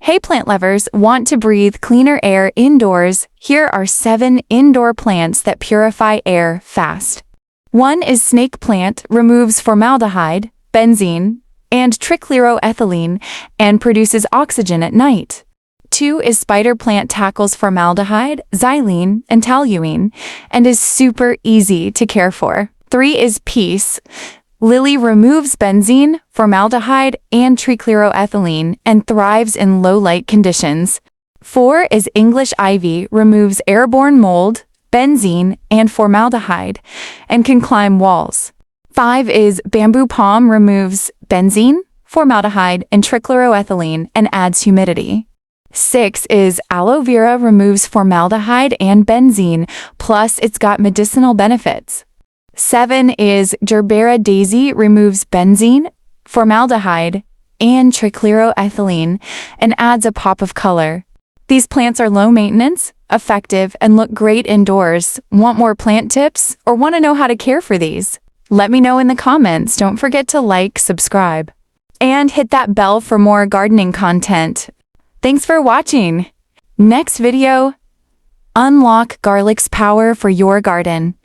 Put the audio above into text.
Hey plant lovers, want to breathe cleaner air indoors? Here are 7 indoor plants that purify air fast. 1 is snake plant, removes formaldehyde, benzene, and trichloroethylene, and produces oxygen at night. 2 is spider plant, tackles formaldehyde, xylene, and toluene, and is super easy to care for. 3 is peace. Lily removes benzene, formaldehyde, and trichloroethylene and thrives in low-light conditions. 4 is English ivy, removes airborne mold, benzene, and formaldehyde, and can climb walls. 5 is bamboo palm, removes benzene, formaldehyde, and trichloroethylene and adds humidity. 6 is aloe vera, removes formaldehyde and benzene, plus it's got medicinal benefits. 7 is gerbera daisy, removes benzene, formaldehyde, and trichloroethylene, and adds a pop of color. These plants are low maintenance, effective, and look great indoors. Want more plant tips or want to know how to care for these? Let me know in the comments. Don't forget to like, subscribe, and hit that bell for more gardening content. Thanks for watching. Next video, unlock garlic's power for your garden.